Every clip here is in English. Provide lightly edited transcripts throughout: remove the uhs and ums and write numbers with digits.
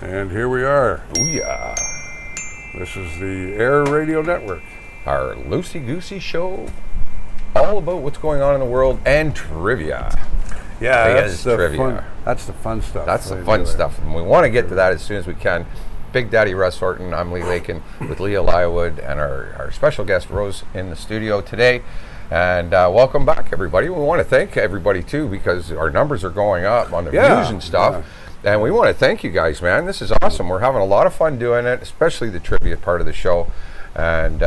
And here we are. Booyah. This is the Air Radio Network. Our loosey-goosey show, all about what's going on in the world and trivia. Yeah, that's the trivia. That's the fun stuff. That's the fun stuff, and we want to get to that as soon as we can. Big Daddy Russ Horton, I'm Lee Lakin with Leah Lywood and our special guest Rose in the studio today. And welcome back, everybody. We want to thank everybody too, because our numbers are going up on the views and stuff. Yeah. And we want to thank you guys, man. This is awesome. We're having a lot of fun doing it, especially the trivia part of the show. And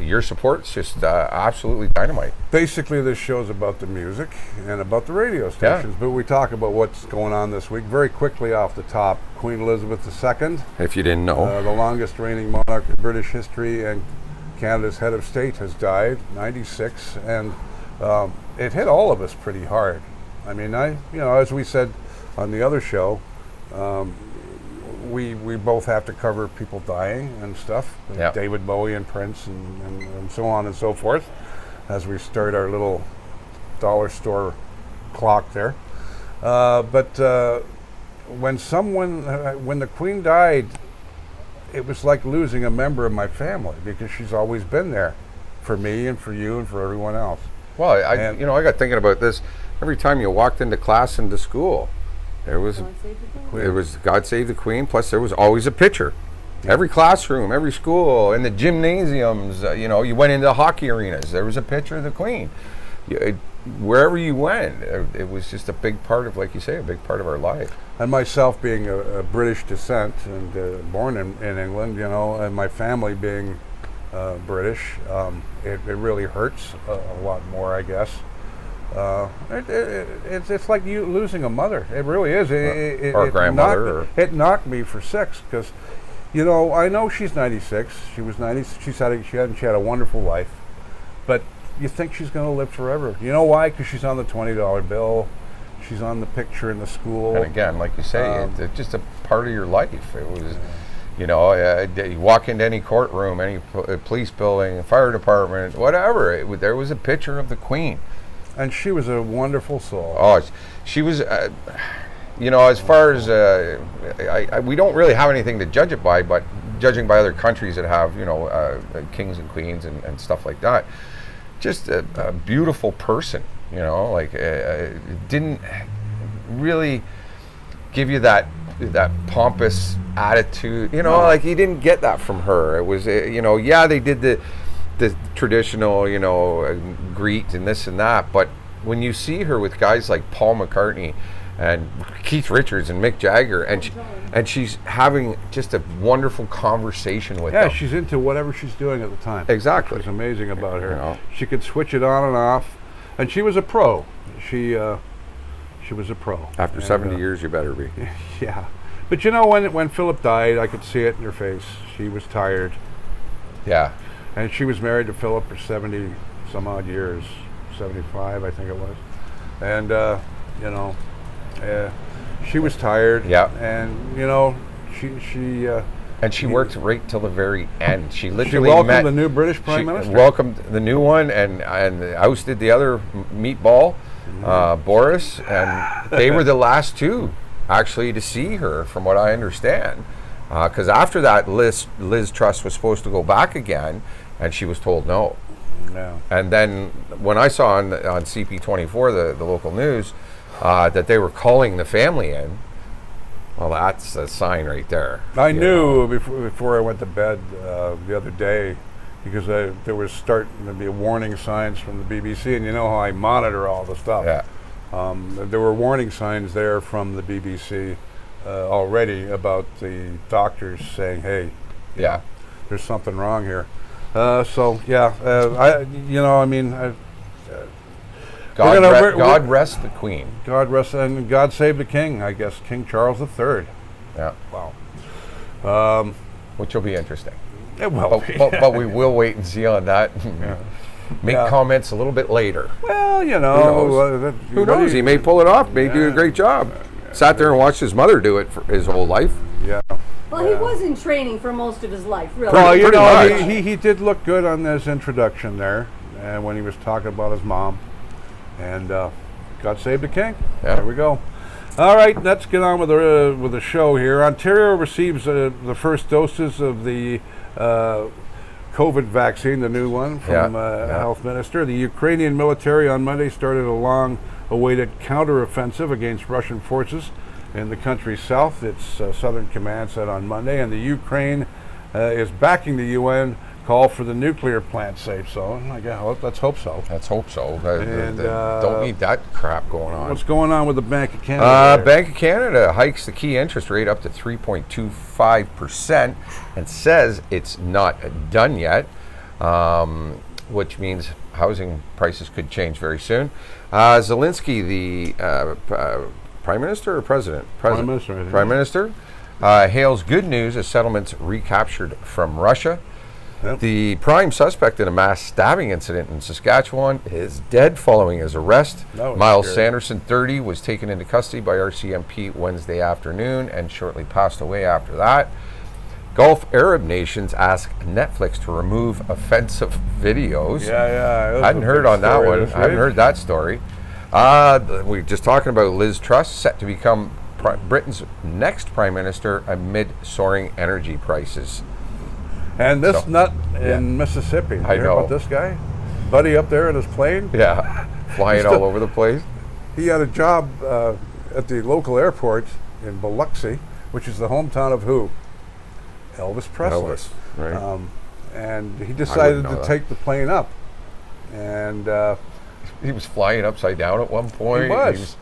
your support's just absolutely dynamite. Basically, this show's about the music and about the radio stations, but we talk about what's going on this week. Very quickly off the top, Queen Elizabeth II. If you didn't know. The longest reigning monarch in British history and Canada's head of state has died, 96, and it hit all of us pretty hard. I mean, as we said on the other show, we both have to cover people dying and stuff, like David Bowie and Prince and so on and so forth, as we start our little dollar store clock there. But when the Queen died, it was like losing a member of my family, because she's always been there for me and for you and for everyone else. Well, I got thinking about this. Every time you walked into class into school, there was God Save the Queen, plus there was always a picture. Every classroom, every school, in the gymnasiums, you went into hockey arenas, there was a picture of the Queen. Wherever you went, it was just a big part of, like you say, a big part of our life. And myself being a British descent and born in England, and my family being British, it really hurts a lot more, I guess. It's like you losing a mother. It really is. Or a grandmother. It knocked me for six, because, I know she's 96. She was 90. She had a wonderful life, but you think she's going to live forever. You know why? Because she's on the $20 bill. She's on the picture in the school. And again, like you say, it's just a part of your life. It was, you walk into any courtroom, any police building, fire department, whatever. There was a picture of the Queen. And she was a wonderful soul. Oh, she was, as far as, we don't really have anything to judge it by, but judging by other countries that have, kings and queens and stuff like that, just a beautiful person, didn't really give you that pompous attitude, like you didn't get that from her. It was, they did the traditional, greet and this and that, but when you see her with guys like Paul McCartney and Keith Richards and Mick Jagger, and she's having just a wonderful conversation with them. Yeah, she's into whatever she's doing at the time. Exactly. Which was amazing about her. She could switch it on and off, and she was a pro. She was a pro. After 70 years, you better be. Yeah. But when Philip died, I could see it in her face. She was tired. Yeah. And she was married to Philip for 70 some odd years, 75 I think it was. And she was tired. Yeah. And she worked right till the very end. She literally she welcomed the new British Prime Minister. Welcomed the new one and ousted the other meatball, Boris, and they were the last two actually to see her, from what I understand. Because after that, Liz Truss was supposed to go back again, and she was told no. No. And then when I saw on CP24, the local news, that they were calling the family in, well, that's a sign right there. I knew before I went to bed the other day, because there was starting to be warning signs from the BBC, and you know how I monitor all the stuff. Yeah. There were warning signs there from the BBC already about the doctors saying, "Hey, there's something wrong here." God rest the Queen. God rest, and God save the King. I guess King Charles III. Yeah. Wow. Which will be interesting. It will be. But we will wait and see on that. Make comments a little bit later. Well, who knows? He may pull it off. May do a great job. Sat there and watched his mother do it for his whole life. Yeah. Well, he was in training for most of his life, really. Well, he did look good on this introduction there, and when he was talking about his mom, and God save the King. Yeah. There we go. All right, let's get on with the show here. Ontario receives the first doses of the COVID vaccine, the new one from Health Minister. The Ukrainian military on Monday started a long-awaited counteroffensive against Russian forces in the country's south. Its Southern Command said on Monday, and the Ukraine is backing the UN call for the nuclear plant safe. So let's hope so. Let's hope so. Don't need that crap going on. What's going on with the Bank of Canada? Bank of Canada hikes the key interest rate up to 3.25% and says it's not done yet, which means housing prices could change very soon. Zelensky, the Prime Minister or President? Prime Minister, I think. Prime Minister hails good news as settlements recaptured from Russia. Yep. The prime suspect in a mass stabbing incident in Saskatchewan is dead following his arrest. Miles scary. Sanderson, 30, was taken into custody by RCMP Wednesday afternoon and shortly passed away after that. Gulf Arab nations ask Netflix to remove offensive videos. Yeah. I hadn't heard on that one. I hadn't heard that story. We were just talking about Liz Truss, set to become Britain's next prime minister amid soaring energy prices. And this nut in Mississippi. I hear know. about this guy? Buddy up there in his plane? Yeah, flying all over the place. He had a job at the local airport in Biloxi, which is the hometown of who? Elvis Presley. Elvis, right. And he decided to take the plane up. And he was flying upside down at one point. He was.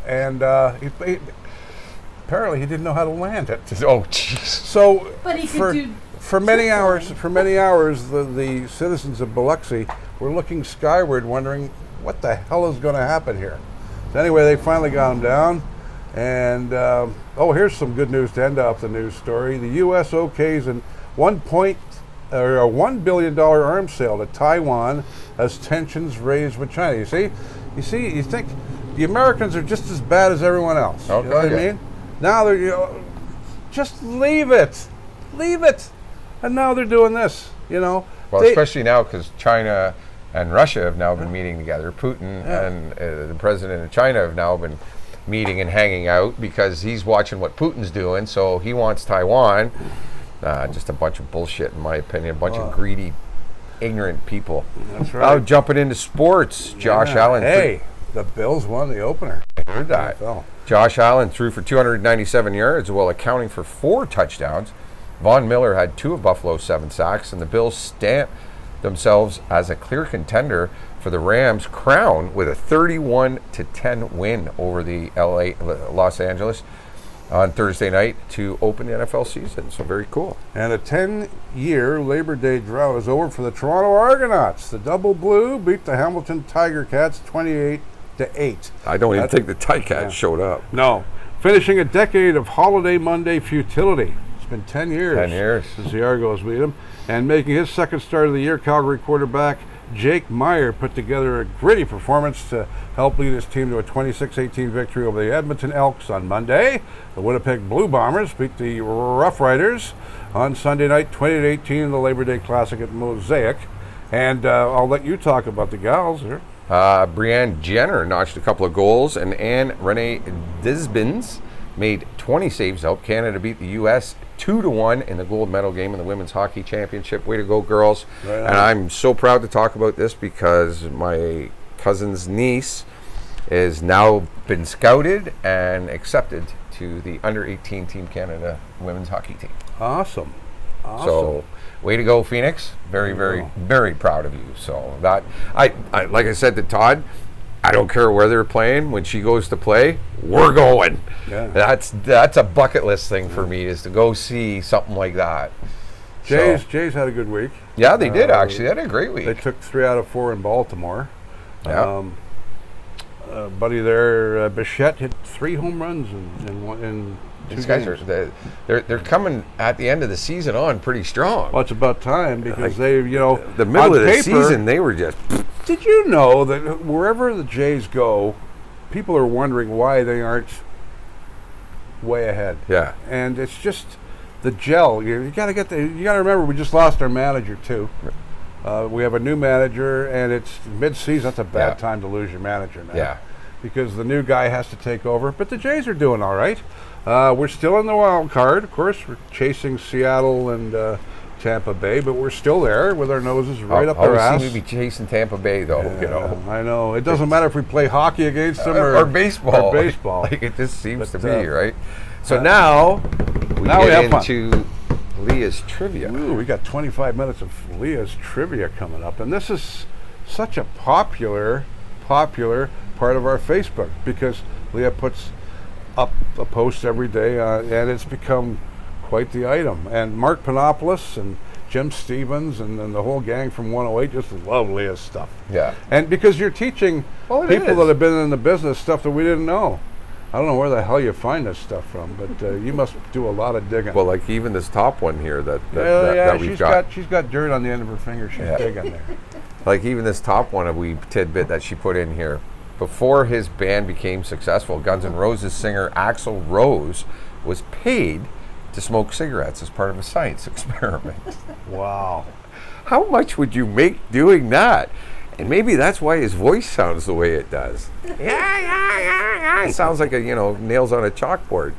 And he apparently he didn't know how to land it. Oh, jeez. So, but he could do. For many hours, the citizens of Biloxi were looking skyward, wondering what the hell is going to happen here. So anyway, they finally got him down, and here's some good news to end up the news story. The U.S. okays a $1 billion arms sale to Taiwan as tensions raise with China. You think the Americans are just as bad as everyone else. Okay, you know what I mean? Now they're just leave it. And now they're doing this, Well, especially now because China and Russia have now been meeting together. Putin and the president of China have now been meeting and hanging out because he's watching what Putin's doing, so he wants Taiwan. Just a bunch of bullshit, in my opinion. A bunch of greedy, ignorant people. That's right. Jumping into sports, Josh Allen. Hey, the Bills won the opener. I heard that. Josh Allen threw for 297 yards while accounting for 4 touchdowns. Von Miller had 2 of Buffalo's 7 sacks, and the Bills stamped themselves as a clear contender for the Rams' crown with a 31-10 win over the Los Angeles on Thursday night to open the NFL season. So very cool. And a 10-year Labor Day drought is over for the Toronto Argonauts. The Double Blue beat the Hamilton Tiger Cats 28-8. I don't even think the Ticats showed up. No. Finishing a decade of Holiday Monday futility. It's been 10 years. 10 years. Since the Argos beat them. And making his second start of the year, Calgary quarterback Jake Meyer put together a gritty performance to help lead his team to a 26-18 victory over the Edmonton Elks on Monday. The Winnipeg Blue Bombers beat the Rough Riders on Sunday night, 20-18 in the Labor Day Classic at Mosaic. And I'll let you talk about the gals here. Brianne Jenner notched a couple of goals, and Anne Renee Disbins made 20 saves to help Canada beat the U.S. 2-1 in the gold medal game in the Women's Hockey Championship. Way to go, girls. Right on. And I'm so proud to talk about this because my cousin's niece is now been scouted and accepted to the under-18 Team Canada Women's Hockey team. Awesome. So, way to go, Phoenix. Very, very, very proud of you. So that, I like I said to Todd, I don't care where they're playing. When she goes to play, we're going. Yeah. That's a bucket list thing for me, is to go see something like that. Jays had a good week. Yeah, they did actually. They had a great week. They took 3 out of 4 in Baltimore. Yeah. Buddy there, Bichette hit 3 home runs in 2 These guys games. they're coming at the end of the season on pretty strong. Well, it's about time because the middle of the season they were just. Did you know that wherever the Jays go, people are wondering why they aren't way ahead? Yeah. And it's just the gel. You got to remember, we just lost our manager too. We have a new manager, and it's mid-season. That's a bad time to lose your manager now. Yeah. because the new guy has to take over. But the Jays are doing all right. We're still in the wild card. Of course, we're chasing Seattle and Tampa Bay, but we're still there with our noses right up our ass. Always seem to be chasing Tampa Bay, though. I know. It doesn't matter if we play hockey against them or baseball. Or baseball. Like it just seems to be, right? So now we get into Leah's trivia. Ooh, we got 25 minutes of Leah's trivia coming up, and this is such a popular part of our Facebook because Leah puts up a post every day, and it's become quite the item. And Mark Panopoulos and Jim Stevens and the whole gang from 108 just love Leah's stuff. Yeah. And because you're teaching people that have been in the business stuff that we didn't know. I don't know where the hell you find this stuff from, but you must do a lot of digging. Well, like even this top one here that we've got. She's got dirt on the end of her finger. She's digging there. Like even this top one, a wee tidbit that she put in here. Before his band became successful, Guns N' Roses singer Axl Rose was paid to smoke cigarettes as part of a science experiment. Wow. How much would you make doing that? And maybe that's why his voice sounds the way it does. Yeah. It sounds like nails on a chalkboard.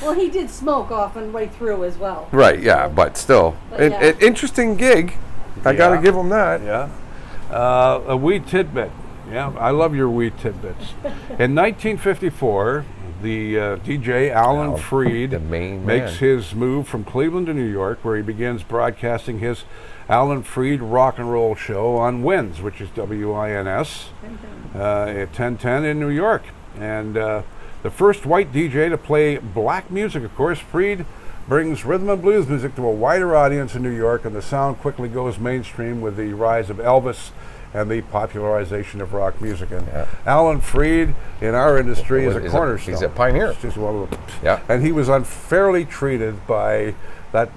Well, he did smoke off and right through as well. Right, yeah, but still. An interesting gig. I got to give him that. Yeah. A wee tidbit. Yeah, I love your wee tidbits. In 1954, the DJ Alan Freed makes his move from Cleveland to New York, where he begins broadcasting his Alan Freed Rock and Roll Show on WINS, which is WINS, at 1010 in New York. And the first white DJ to play black music, of course, Freed brings rhythm and blues music to a wider audience in New York, and the sound quickly goes mainstream with the rise of Elvis and the popularization of rock music. And Alan Freed in our industry is a cornerstone. He's a pioneer. He's one of them. Yeah. And he was unfairly treated by that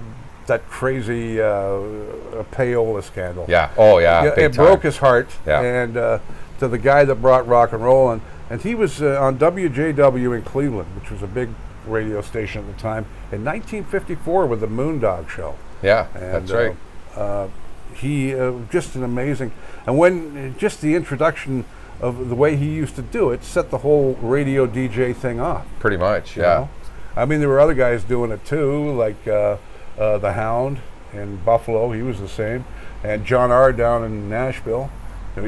crazy payola scandal. Yeah. Oh, yeah. It broke his heart. Yeah. And to the guy that brought rock and roll, and he was on WJW in Cleveland, which was a big radio station at the time, in 1954 with the Moondog Show. Yeah, and, that's right. He just an amazing, and when just the introduction of the way he used to do it set the whole radio DJ thing off. Pretty much, you know? I mean, there were other guys doing it too, like the Hound in Buffalo. He was the same, and John R. down in Nashville.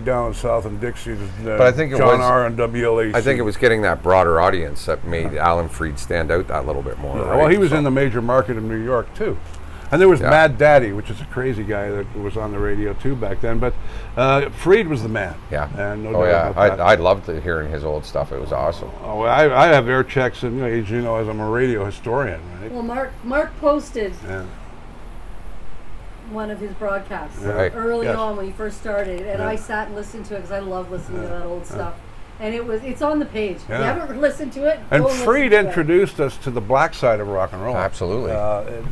Down south in Dixie, but I think John R. and WLAC. I think it was getting that broader audience that made Alan Freed stand out that little bit more. Yeah, right? Well, he was in the major market of New York too. And there was Mad Daddy, which is a crazy guy that was on the radio too back then. But Freed was the man. Yeah. And no doubt about that. I loved hearing his old stuff. It was awesome. Oh, I have air checks, and as you know, as I'm a radio historian, right? Well, Mark posted one of his broadcasts early on when he first started, and I sat and listened to it because I love listening to that old stuff. And it's on the page. If you haven't listened to it, and Freed introduced us to the black side of rock and roll. Absolutely.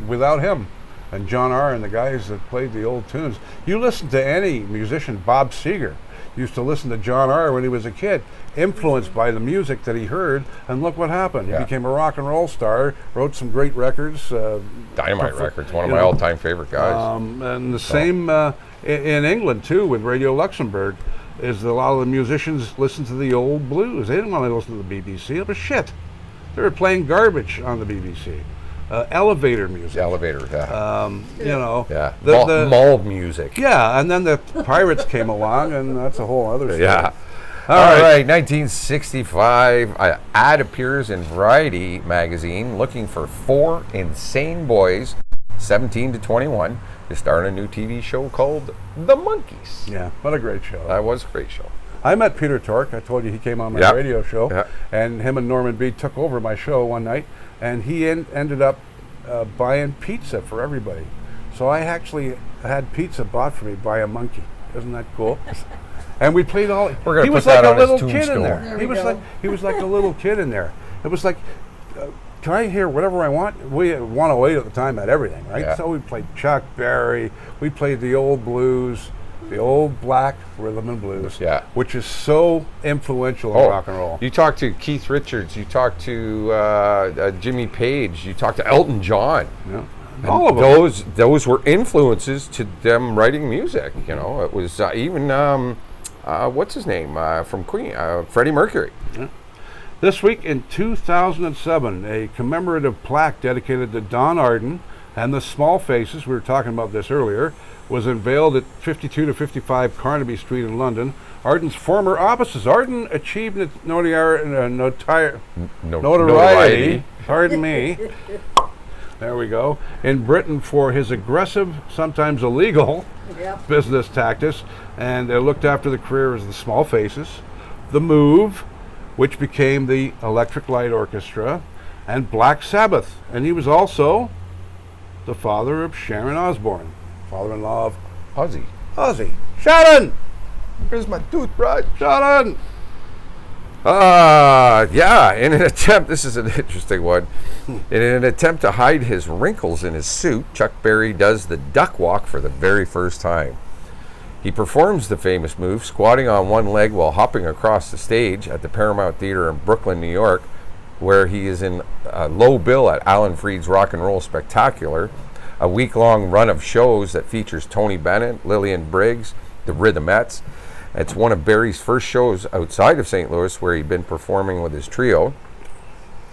Without him, and John R. and the guys that played the old tunes. You listen to any musician, Bob Seger used to listen to John R. when he was a kid, influenced by the music that he heard, and look what happened. He became a rock and roll star, wrote some great records. Dynamite Records, one of my all-time favorite guys. And the same in England, too, with Radio Luxembourg, is that a lot of the musicians listen to the old blues. They didn't want to listen to the BBC. It was shit. They were playing garbage on the BBC. Elevator music. Elevator, you know. Yeah. The mall music. Yeah, and then the Pirates came along, and that's a whole other story. Yeah. All right, 1965, an ad appears in Variety magazine looking for 4 insane boys, 17 to 21, to star in a new TV show called The Monkees. Yeah, what a great show. That was a great show. I met Peter Tork. I told you he came on my radio show, and him and Norman B took over my show one night, and he ended up buying pizza for everybody. So I actually had pizza bought for me by a monkey. Isn't that cool? And we played all. We're gonna he put was that like on a little his kid in tombstone. there. He was like a little kid in there. It was like, can I hear whatever I want? We at 108 at the time had everything, right? Yeah. So we played Chuck Berry. We played the old blues, the old black rhythm and blues, which is so influential in rock and roll. You talk to Keith Richards. You talk to Jimmy Page. You talk to Elton John. Yeah. All of them. Those were influences to them writing music. You know, it was even what's his name from Queen, Freddie Mercury. Yeah. This week in 2007, a commemorative plaque dedicated to Don Arden and the Small Faces, we were talking about this earlier, was unveiled at 52 to 55 Carnaby Street in London. Arden's former offices. Arden achieved notoriety, pardon me, there we go, in Britain for his aggressive, sometimes illegal, business tactics, and looked after the career as the Small Faces, The Move, which became the Electric Light Orchestra, and Black Sabbath. And he was also the father of Sharon Osbourne, father-in-law of Ozzy. Sharon! Here's my toothbrush. Sharon! In an attempt, this is an interesting one. In an attempt to hide his wrinkles in his suit, Chuck Berry does the duck walk for the very first time. He performs the famous move, squatting on one leg while hopping across the stage at the Paramount Theater in Brooklyn, New York, where he is in a low bill at Alan Freed's Rock and Roll Spectacular, a week-long run of shows that features Tony Bennett, Lillian Briggs, the Rhythmettes. It's one of Berry's first shows outside of St. Louis, where he'd been performing with his trio,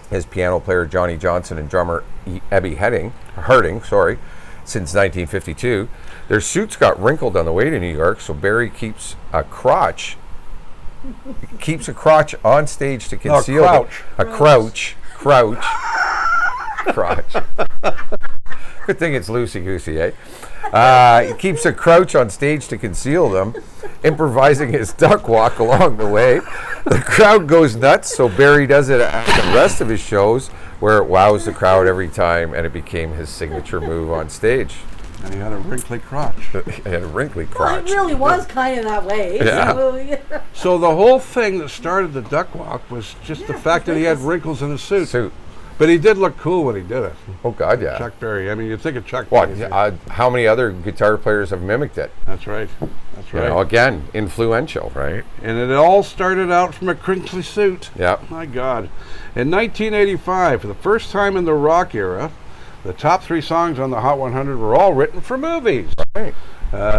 his piano player Johnny Johnson and drummer Ebby Harding, since 1952. Their suits got wrinkled on the way to New York, so Berry keeps a crotch on stage to conceal crotch. Good thing it's loosey-goosey, eh? He keeps a crouch on stage to conceal them, improvising his duck walk along the way. The crowd goes nuts, so Berry does it at the rest of his shows, where it wows the crowd every time, and it became his signature move on stage. And he had a wrinkly crotch. Well, it really was kind of that way. Yeah. So the whole thing that started the duck walk was just the fact that he had wrinkles in his suit. But he did look cool when he did it. Oh, God, yeah. Chuck Berry. I mean, you'd think of Chuck Berry. Berry. How many other guitar players have mimicked it? That's right. Again, influential, right? And it all started out from a crinkly suit. Yeah. My God. In 1985, for the first time in the rock era, the top 3 songs on the Hot 100 were all written for movies. Right.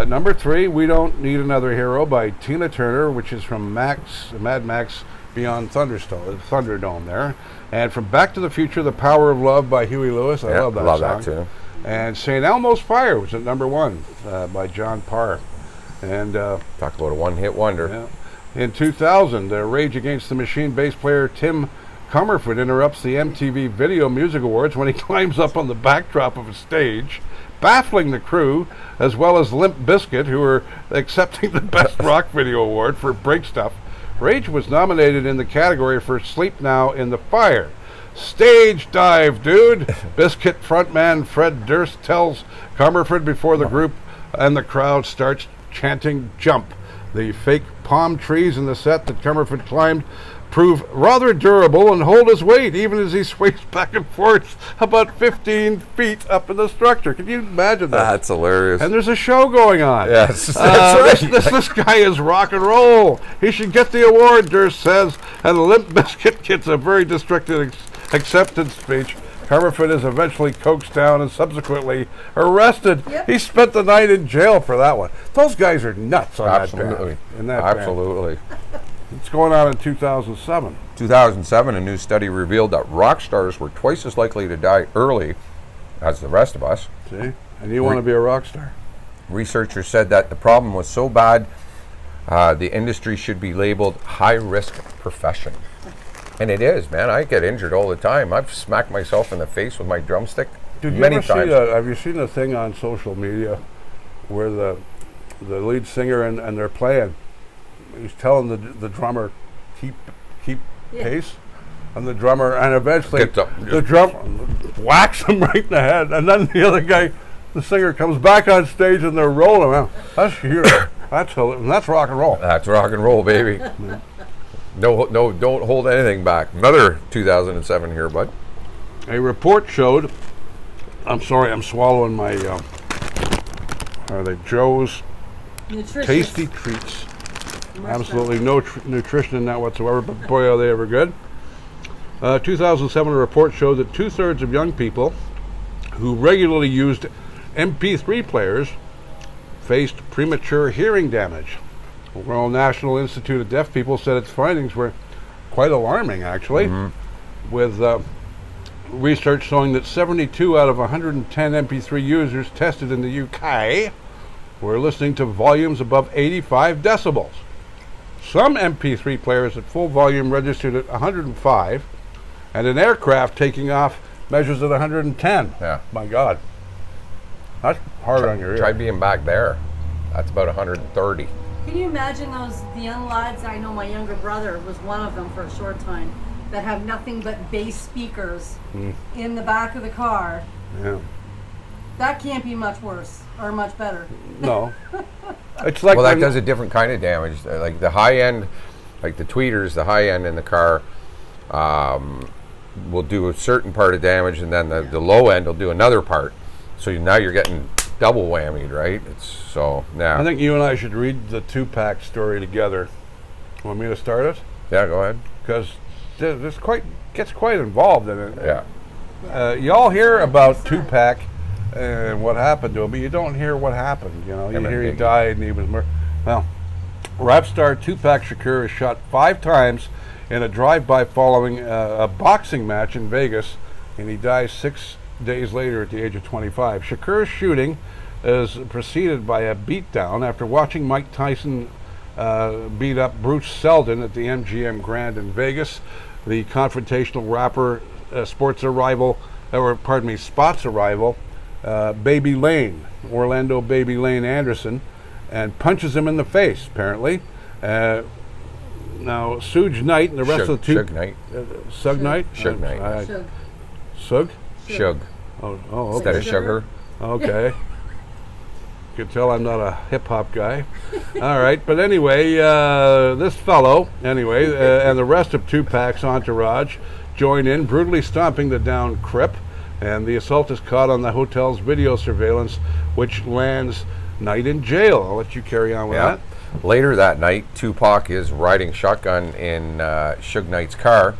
Number 3, We Don't Need Another Hero by Tina Turner, which is from Mad Max Beyond Thunderdome there. And from Back to the Future, The Power of Love by Huey Lewis. I love that song. That too. And St. Elmo's Fire was at number 1 by John Parr. And talk about a one-hit wonder. Yeah. In 2000, Rage Against the Machine bass player Tim Comerford interrupts the MTV Video Music Awards when he climbs up on the backdrop of a stage, baffling the crew, as well as Limp Bizkit, who are accepting the Best Rock Video Award for Break Stuff. Rage was nominated in the category for Sleep Now in the Fire. Stage dive, dude! Bizkit frontman Fred Durst tells Comerford before the group and the crowd starts chanting Jump. The fake palm trees in the set that Comerford climbed prove rather durable and hold his weight even as he sways back and forth about 15 feet up in the structure. Can you imagine that? That's hilarious. And there's a show going on. Yes, that's right. This guy is rock and roll. He should get the award, Durst says. And Limp Bizkit gets a very distracted acceptance speech. Comerford is eventually coaxed down and subsequently arrested. Yep. He spent the night in jail for that one. Those guys are nuts on Absolutely. that band. Absolutely. What's going on in 2007? 2007, a new study revealed that rock stars were twice as likely to die early as the rest of us. See? And you want to be a rock star. Researchers said that the problem was so bad, the industry should be labeled high-risk profession. And it is, man. I get injured all the time. I've smacked myself in the face with my drumstick many times. Have you seen a thing on social media where the lead singer and they're playing? He's telling the drummer, keep pace, and the drummer, and eventually the drummer whacks him right in the head, and then the other guy, the singer, comes back on stage and they're rolling around. That's huge. That's rock and roll. That's rock and roll, baby. Yeah. No, don't hold anything back. Another 2007 here, bud. A report showed. I'm sorry, I'm swallowing my. Are they Joe's Tasty Treats? Absolutely no nutrition in that whatsoever, but boy, are they ever good. 2007, a report showed that 2/3 of young people who regularly used MP3 players faced premature hearing damage. Royal National Institute of Deaf People said its findings were quite alarming, actually, with research showing that 72 out of 110 MP3 users tested in the UK were listening to volumes above 85 decibels. Some MP3 players at full volume registered at 105, and an aircraft taking off measures at 110. Yeah. My God. That's hard on your ear. Try being back there. That's about 130. Can you imagine the young lads? I know my younger brother was one of them for a short time, that have nothing but bass speakers in the back of the car. Yeah. That can't be much worse or much better. No. It's like well, that does a different kind of damage. Like the high end, like the tweeters, the high end in the car will do a certain part of damage, and then the low end will do another part. So now you're getting double whammied, right? I think you and I should read the Tupac story together. Want me to start it? Yeah, go ahead. Because this gets quite involved in it. Yeah. You all hear about Tupac and what happened to him, but you don't hear what happened. You hear he died and he was murdered. Well, rap star Tupac Shakur is shot 5 times in a drive-by following a boxing match in Vegas, and he dies 6 days later at the age of 25. Shakur's shooting is preceded by a beatdown after watching Mike Tyson beat up Bruce Seldon at the MGM Grand in Vegas. The confrontational rapper spots a rival, Baby Lane, Orlando Baby Lane Anderson, and punches him in the face, apparently. Now, Suge Knight and the rest of the Suge Knight. Suge Knight? Suge Knight. Sug? Shug. Oh, Instead okay. of sugar. Okay. You can tell I'm not a hip-hop guy. All right, but anyway, this fellow, and the rest of Tupac's entourage join in, brutally stomping the downed Crip, and the assault is caught on the hotel's video surveillance, which lands Knight in jail. I'll let you carry on with that. Later that night, Tupac is riding shotgun in Suge Knight's car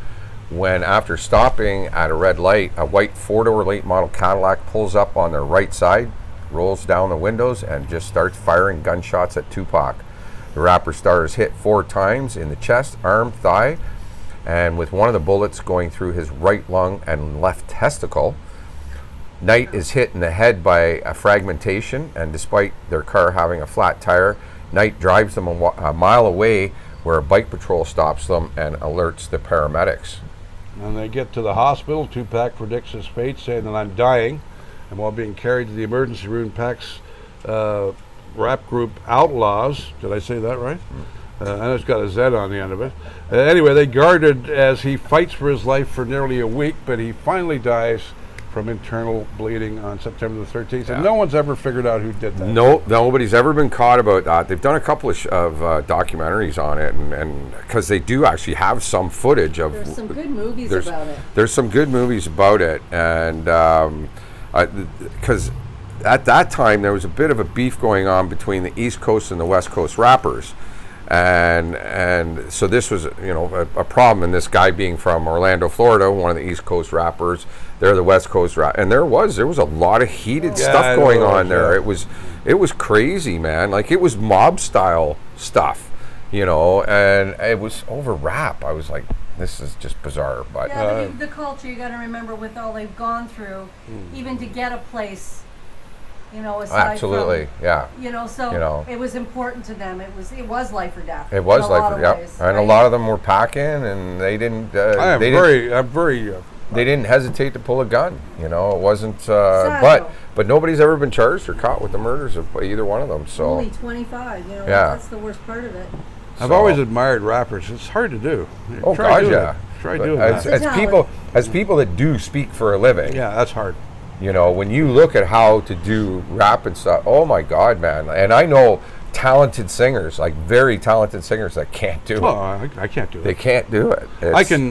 when, after stopping at a red light, a white 4-door late model Cadillac pulls up on their right side, rolls down the windows, and just starts firing gunshots at Tupac. The rapper star is hit 4 times in the chest, arm, thigh, and with one of the bullets going through his right lung and left testicle. Knight is hit in the head by a fragmentation, and despite their car having a flat tire, Knight drives them a mile away where a bike patrol stops them and alerts the paramedics. When they get to the hospital, Tupac predicts his fate, saying that I'm dying. And while being carried to the emergency room, Pac's rap group Outlaws, did I say that right? And it's got a Z on the end of it. Anyway, they guarded as he fights for his life for nearly a week, but he finally dies from internal bleeding on September the 13th. And no one's ever figured out who did that. No, nobody's ever been caught about that. They've done a couple of documentaries on it, and because they do actually have some footage of. There's some good movies about it. There's some good movies about it, and because at that time there was a bit of a beef going on between the East Coast and the West Coast rappers. And so this was, a problem. And this guy being from Orlando, Florida, one of the East Coast rappers, they're the West Coast and there was a lot of heated stuff going on there. It was crazy, man. Like, it was mob style stuff, and it was over rap. I was like, this is just bizarre. But the culture, you got to remember, with all they've gone through, even to get a place. Aside absolutely, from, so it was important to them. It was life or death. It was life or death, ways, right? And a lot of them were packing, and they didn't. They didn't hesitate to pull a gun. It wasn't. But nobody's ever been charged or caught with the murders of either one of them. So only 25. That's the worst part of it. I've always admired rappers. It's hard to do. Try doing that. As people that do speak for a living. Yeah, that's hard. When you look at how to do rap and stuff, oh my God, man. And I know talented singers, like very talented singers, that can't do it. I can't do it. They can't do it. I can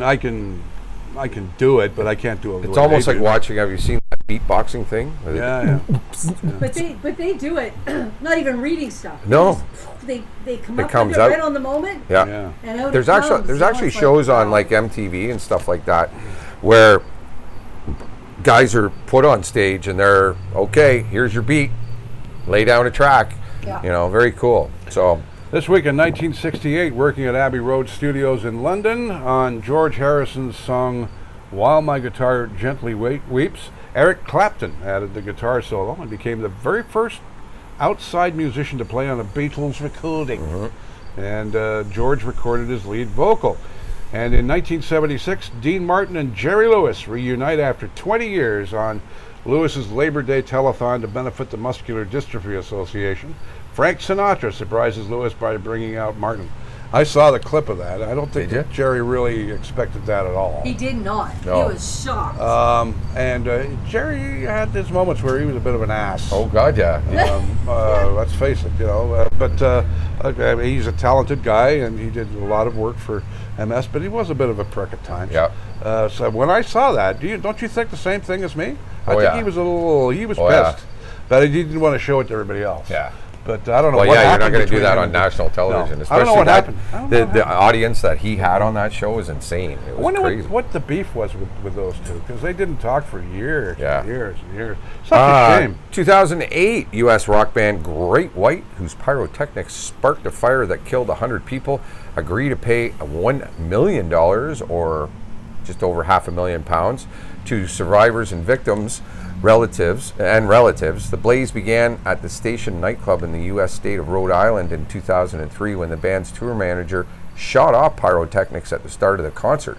do it, but I can't do it. It's almost like watching, have you seen that beatboxing thing? Yeah. But they do it, not even reading stuff. No. They come up with it right on the moment. Yeah. And out there's actually shows on like MTV and stuff like that where guys are put on stage and they're, okay, here's your beat, lay down a track. Very cool. So This week in 1968, working at Abbey Road Studios in London on George Harrison's song While My Guitar Gently Weeps, Eric Clapton added the guitar solo and became the very first outside musician to play on a Beatles recording. Mm-hmm. And George recorded his lead vocal. And in 1976, Dean Martin and Jerry Lewis reunite after 20 years on Lewis's Labor Day telethon to benefit the Muscular Dystrophy Association. Frank Sinatra surprises Lewis by bringing out Martin. I saw the clip of that. I don't think that Jerry really expected that at all. He did not. No. He was shocked. And Jerry had his moments where he was a bit of an ass. Oh, God, yeah. Let's face it, but he's a talented guy, and he did a lot of work for MS, but he was a bit of a prick at times. Yeah. So when I saw that, don't you think the same thing as me? I think he was pissed, Yeah. but he didn't want to show it to everybody else. Yeah. But I don't know Well, what yeah, you're happened not going to do between that him on and- national television. No. Especially I don't know what happened. I don't know what The happened. audience that he had on that show was insane. It I was wonder crazy. what the beef was with those two, because they didn't talk for years and years and years. Such a shame. 2008, U.S. rock band Great White, whose pyrotechnics sparked a fire that killed 100 people, agreed to pay $1 million, or just over £500,000, to survivors and victims, relatives. The blaze began at the Station nightclub in the U.S. state of Rhode Island in 2003 when the band's tour manager shot off pyrotechnics at the start of the concert.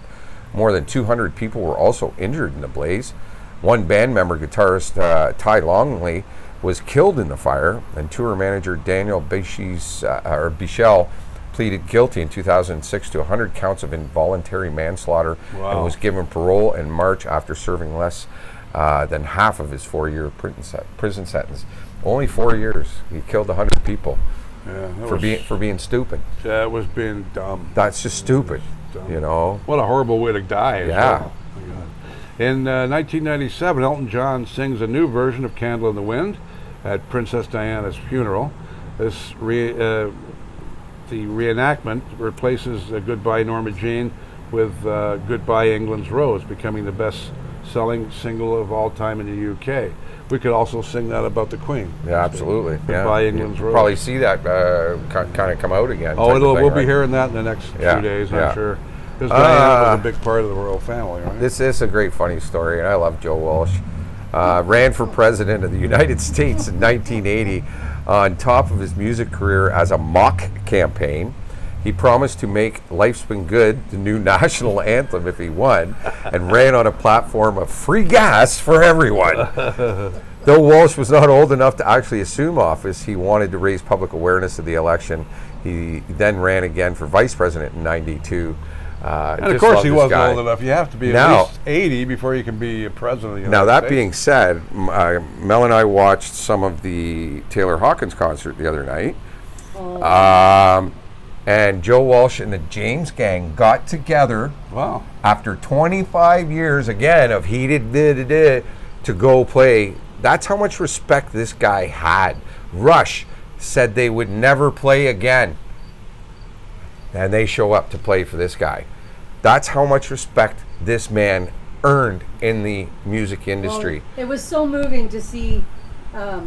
More than 200 people were also injured in the blaze. One band member, guitarist Ty Longley, was killed in the fire, and tour manager Daniel Bichel pleaded guilty in 2006 to 100 counts of involuntary manslaughter and was given parole in March after serving less than half of his 4-year prison sentence. Only 4 years. He killed 100 people for being stupid. That was being dumb. That's just stupid. Dumb. You know. What a horrible way to die. Yeah. Well. In 1997, Elton John sings a new version of Candle in the Wind at Princess Diana's funeral. This the reenactment replaces Goodbye Norma Jean with Goodbye England's Rose, becoming the best-selling single of all time in the UK. We could also sing that about the Queen. Yeah, absolutely. Goodbye England's Rose. Probably see that kind of come out again. We'll be hearing that in the next few days, I'm sure. Because Diana was a big part of the royal family, right? This is a great, funny story, and I love Joe Walsh. Ran for president of the United States in 1980 on top of his music career as a mock campaign. He promised to make Life's Been Good the new national anthem if he won, and ran on a platform of free gas for everyone. Though Walsh was not old enough to actually assume office, he wanted to raise public awareness of the election. He then ran again for vice president in 92. And of course he wasn't old enough. You have to be at least 80 before you can be a president of the United States. Now that being said, Mel and I watched some of the Taylor Hawkins concert the other night. And Joe Walsh and the James Gang got together after 25 years again of heated to go play. That's how much respect this guy had. Rush said they would never play again, and they show up to play for this guy. That's how much respect this man earned in the music industry. Well, it was so moving to see. I'll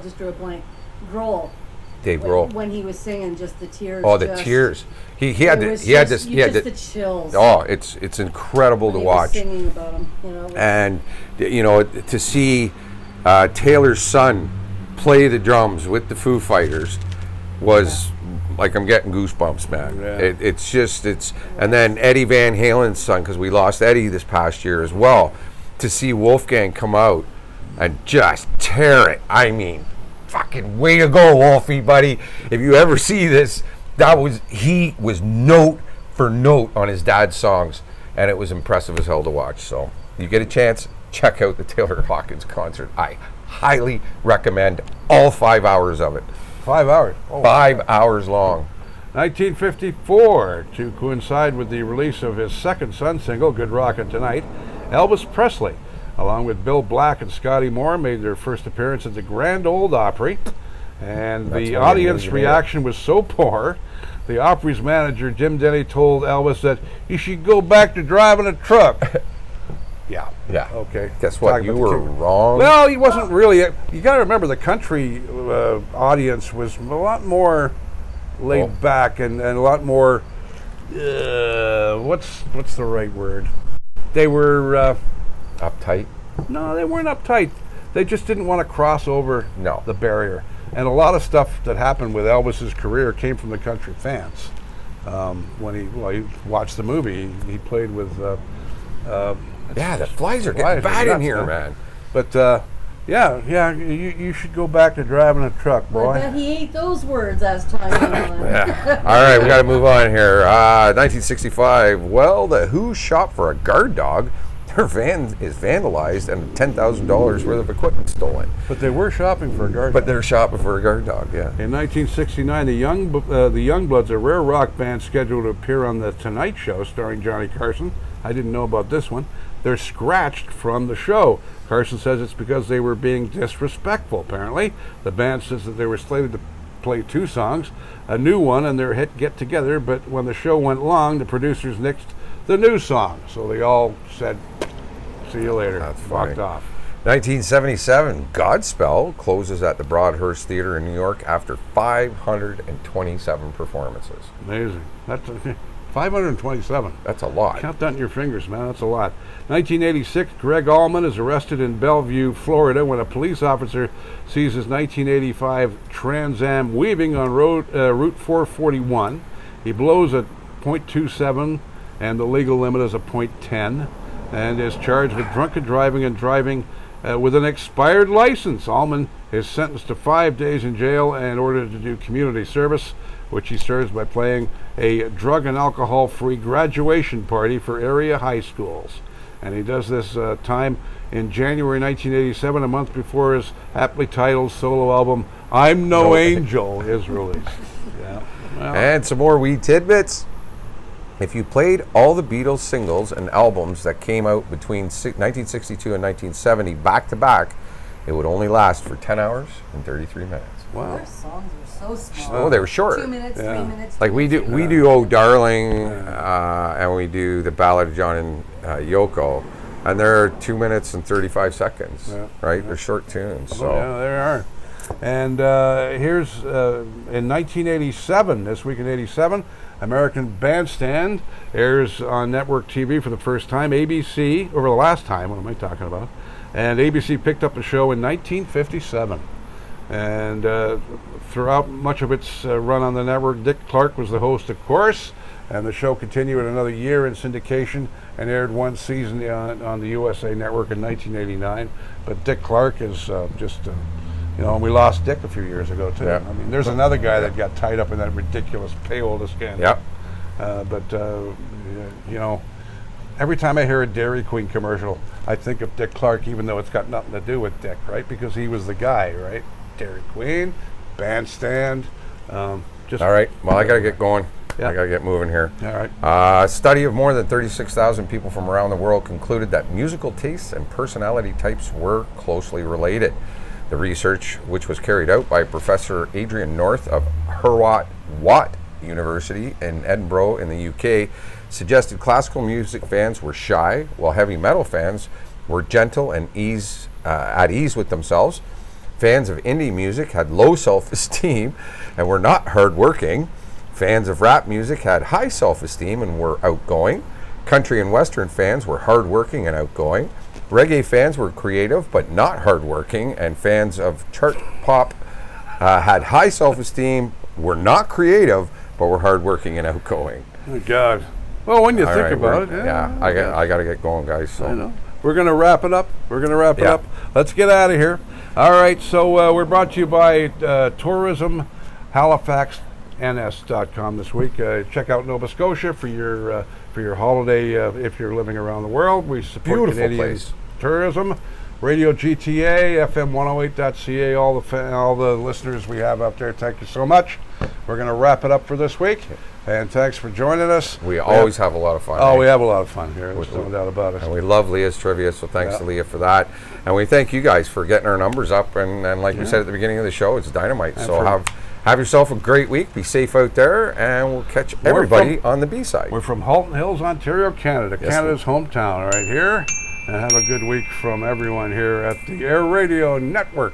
just drew a blank. Grohl. Dave Grohl. When he was singing, just the tears. Oh, the tears. He had the chills. Oh, it's incredible to watch. Singing about him, and to see Taylor's son play the drums with the Foo Fighters was like, I'm getting goosebumps, man. Yeah. And then Eddie Van Halen's son, because we lost Eddie this past year as well. To see Wolfgang come out and just tear it. I mean, fucking way to go, Wolfie, buddy. If you ever see this, he was note for note on his dad's songs, and it was impressive as hell to watch. So you get a chance, check out the Taylor Hawkins concert. I highly recommend all 5 hours of it. 5 hours? Oh, 5 hours long. 1954, to coincide with the release of his second Sun single, Good Rockin' Tonight, Elvis Presley, along with Bill Black and Scotty Moore, made their first appearance at the Grand Ole Opry. And the audience reaction was so poor, the Opry's manager, Jim Denny, told Elvis that he should go back to driving a truck. Yeah. Yeah. Okay. Guess what? Talking You about the were King. wrong. Well, he wasn't really. You got to remember the country audience was a lot more laid back and a lot more. What's the right word? They were Uptight. no, they weren't uptight. They just didn't want to cross over No. the barrier. And a lot of stuff that happened with Elvis's career came from the country fans. When he watched the movie, he played with. Yeah, the flies are Flies getting bad are in here, nuts, man. But yeah, you should go back to driving a truck, boy. I bet he ate those words as time went on. Yeah. All right, we got to move on here. 1965. Well, the Who shop for a guard dog. Their van is vandalized and $10,000 worth of equipment stolen. But they were shopping for a guard But dog. they're shopping for a guard dog. Yeah. In 1969, the Youngbloods, a rare rock band scheduled to appear on The Tonight Show starring Johnny Carson. I didn't know about this one. They're scratched from the show. Carson says it's because they were being disrespectful, apparently. The band says that they were slated to play 2 songs, a new one and their hit Get Together, but when the show went long, the producers nixed the new song. So they all said, see you later. That's Walked funny. off. 1977. Godspell closes at the Broadhurst Theater in New York after 527 performances. Amazing. That's 527. That's a lot. Count that in your fingers, man. That's a lot. 1986, Greg Allman is arrested in Bellevue, Florida, when a police officer sees his 1985 Trans Am weaving on Route 441. He blows at .27, and the legal limit is a .10, and is charged with drunken driving and driving with an expired license. Allman is sentenced to 5 days in jail and ordered to do community service, which he serves by playing a drug and alcohol-free graduation party for area high schools. And he does this time in January 1987, a month before his aptly titled solo album, I'm No Angel, is released. Yeah. Well, And some more wee tidbits. If you played all the Beatles singles and albums that came out between 1962 and 1970 back to back, it would only last for 10 hours and 33 minutes. wow. Their songs were so small. Oh, they were short. 2 minutes, Yeah. 3 minutes. Like we do Oh Darling, and we do the Ballad of John and Yoko, and they're 2 minutes and 35 seconds, right? They're short tunes. So Yeah, there are. And here's in 1987, this week in 87, American Bandstand airs on network TV for the first time. ABC, or the last time, what am I talking about? And ABC picked up the show in 1957. And throughout much of its run on the network, Dick Clark was the host, of course. And the show continued another year in syndication and aired one season on the USA Network in 1989. But Dick Clark is and we lost Dick a few years ago, too. Yeah. I mean, there's another guy that got tied up in that ridiculous payola scandal. Yep. Every time I hear a Dairy Queen commercial, I think of Dick Clark, even though it's got nothing to do with Dick, right? Because he was the guy, right? Dairy Queen, Bandstand. all right. Well, I got to get going. Yeah. I got to get moving here. All right. A study of more than 36,000 people from around the world concluded that musical tastes and personality types were closely related. The research, which was carried out by Professor Adrian North of Hurwat Watt University in Edinburgh in the UK, suggested classical music fans were shy, while heavy metal fans were gentle and at ease with themselves. Fans of indie music had low self-esteem and were not hardworking. Fans of rap music had high self-esteem and were outgoing. Country and Western fans were hardworking and outgoing. Reggae fans were creative but not hardworking, and fans of chart pop had high self-esteem, were not creative, but were hardworking and outgoing. Oh, God. Well, when you All think right, about it, I got to get going, guys. So. I know. We're going to wrap it up. Yeah. Up. Let's get out of here. All right, so we're brought to you by Tourism Halifax NS.com this week. Check out Nova Scotia for your holiday if you're living around the world. We support Beautiful Canadian place. tourism. Radio GTA, FM 108.ca, all the listeners we have out there, thank you so much. We're going to wrap it up for this week, and thanks for joining us. We always have a lot of fun. Oh, eh? we have a lot of fun here. There's no doubt about it. And we love Leah's trivia, so thanks to Leah for that. And we thank you guys for getting our numbers up. And like we said at the beginning of the show, it's dynamite. And so for- have yourself a great week. Be safe out there, and we'll catch everybody on the B-side. We're from Halton Hills, Ontario, Canada. Yes, Canada's hometown, right here. and have a good week from everyone here at the Air Radio Network.